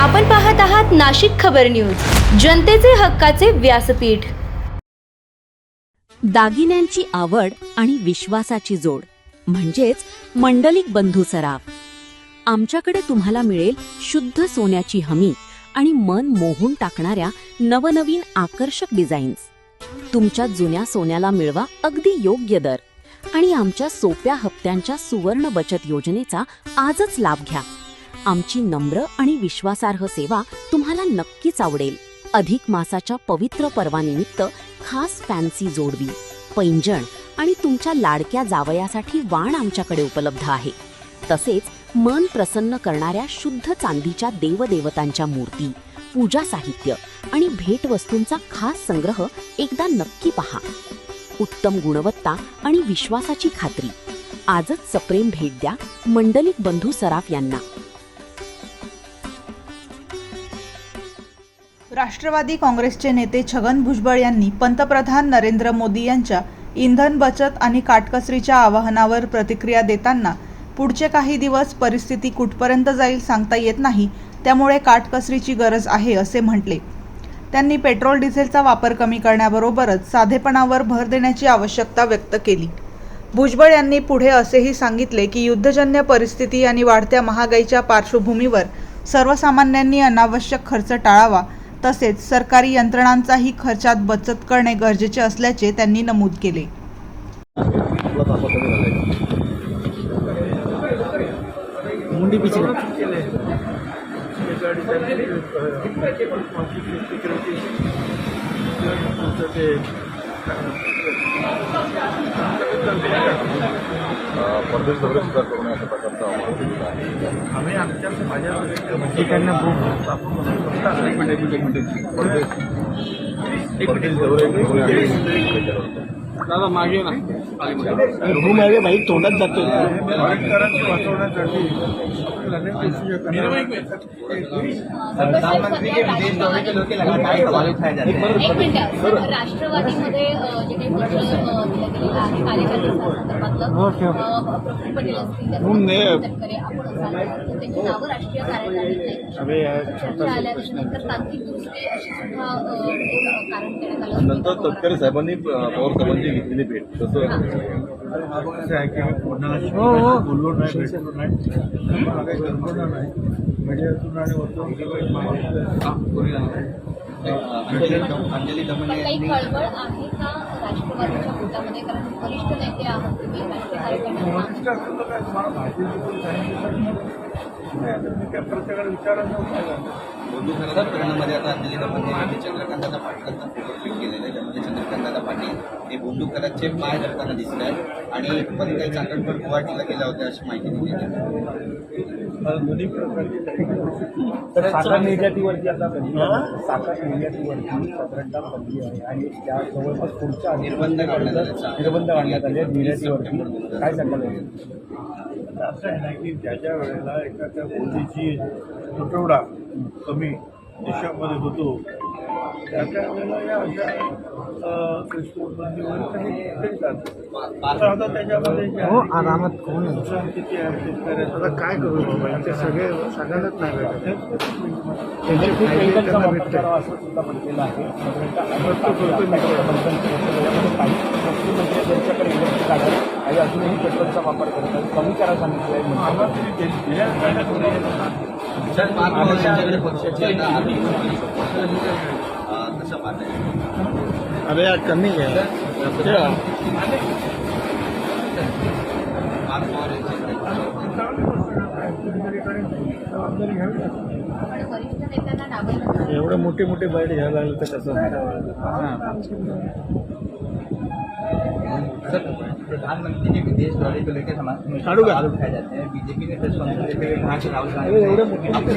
आपण पाहत आहात नाशिक खबर न्यूज, जनतेचे हक्काचे व्यासपीठ। दागिन्यांची आवड आणि विश्वासाची जोड म्हणजेच मंडलिक बंधू सराफ। आमच्याकडे तुम्हाला मिळेल शुद्ध सोन्याची हमी आणि मन मोहून टाकणाऱ्या नवनवीन आकर्षक डिझाईन्स। तुमच्या जुन्या सोन्याला मिळवा अगदी योग्य दर आणि आमच्या सोप्या हप्त्यांच्या सुवर्ण बचत योजनेचा आजच लाभ घ्या। आमची नम्र आणि विश्वासार्ह सेवा तुम्हाला नक्कीच आवडेल। अधिक मासाच्या पवित्र पर्वानिमित्त खास फॅन्सी जोडवी, पैंजण आणि तुमच्या लाडक्या जावयासाठी वाण आमच्याकडे उपलब्ध आहे। तसेच मन प्रसन्न करणाऱ्या शुद्ध चांदीच्या देवदेवतांच्या मूर्ती, पूजा साहित्य आणि भेटवस्तूंचा खास संग्रह एकदा नक्की पहा। उत्तम गुणवत्ता आणि विश्वासाची खात्री। आजच सप्रेम भेट द्या मंडलिक बंधू सराफ यांना। राष्ट्रवादी काँग्रेसचे नेते छगन भुजबळ यांनी पंतप्रधान नरेंद्र मोदी यांच्या इंधन बचत आणि काटकसरीच्या आवाहनावर प्रतिक्रिया देताना पुढचे काही दिवस परिस्थिती कुठपर्यंत जाईल सांगता येत नाही, त्यामुळे काटकसरीची गरज आहे असे म्हटले। त्यांनी पेट्रोल डिझेलचा वापर कमी करण्याबरोबरच साधेपणावर भर देण्याची आवश्यकता व्यक्त केली। भुजबळ यांनी पुढे असेही सांगितले की युद्धजन्य परिस्थिती आणि वाढत्या महागाईच्या पार्श्वभूमीवर सर्वसामान्यांनी अनावश्यक खर्च टाळावा, तसेच सरकारी यंत्रणांचाही खर्चात बचत करणे गरजेचे असल्याचे त्यांनी नमूद केले। परदेश दौरे सुद्धा करून अशा प्रकारचा अनुभव दिलेला आहे। आम्ही आमच्या माझ्या ठिकाणी परदेश दौरे दादा मागे ना रूम आहे भाई, तोंडात जातो। करंट वाचवण्यासाठी अनेक गोष्टी राष्ट्रवादीमध्ये जे काही पक्ष दिलं गेलेलं आहे कार्यकर्ते संदर्भातलं प्रफुल्ल पटेल असतील, तटकरे, आपण असाल, त्यांची नावं राष्ट्रीय कार्यालयात चर्चा आल्या, त्याच्यानंतर तांत्रिक दृष्टी अशी सुद्धा कारण देण्यात आलं। नंतर तटकरे साहेबांनी पवार साहेबांची घेतलेली भेट तसं आहे की कोणाला बोललो नाही, भेटलो नाही, मला काही कल्पना नाही। मीडियातून आणि काही कळवळ आहे का राष्ट्रवादीच्या मुद्द्यामध्ये? कारण वरिष्ठ नेते आहात तुम्ही, राष्ट्रीय कार्यकर्ते काय तुम्हाला माहिती प्रत्येकाला विचारायचं बंधुसराच्या प्रकरणामध्ये आता अंजली दमने चंद्रकांतदादा पाटलांचा फोटो ट्विट केलेला आहे, त्यामध्ये चंद्रकांतदादा पाटील हे बंदूकदाराचे पाय धरताना दिसत आहेत आणि पण काही चाकणकर गुवाहाटीला गेल्या होत्या अशी माहिती दिली आहे। दोन्ही प्रकारची साखर निर्यातीवरती आता साखर निर्यातीवरती साधारणतः बंदी आहे आणि त्या जवळपास पुढच्या निर्बंध काढण्यात आले निर्यातीवरती। काय सांगाल? असं आहे ना की ज्याच्या वेळेला एखाद्या गोष्टीची तुटवडा कमी देशामध्ये होतो त्या वेळेला या अशा कृषीबंदीवर काही जातं। आता त्याच्यामध्ये आरामात कोण किती आहे शेतकऱ्याचं काय करू ते सगळे सगळ्यांनाच नाही भेटत। असं सुद्धा म्हटलेलं आहे। त्यांच्याकडे इलेक्ट्रिक गाड्या आणि अजूनही पेट्रोलचा वापर करतात, कमी करा सांगितलं अरे यार कमी आहे। एवढे मोठे मोठे बाईट घ्यायला लागले तर कसं? प्रधानमंत्री के विदेश दौरे को लेकर समाज में झाड़ू का उठाए जाते हैं। बीजेपी ने प्रेस कॉन्फ्रेंस में कहा कि राहुल एवढे मोठे गांधी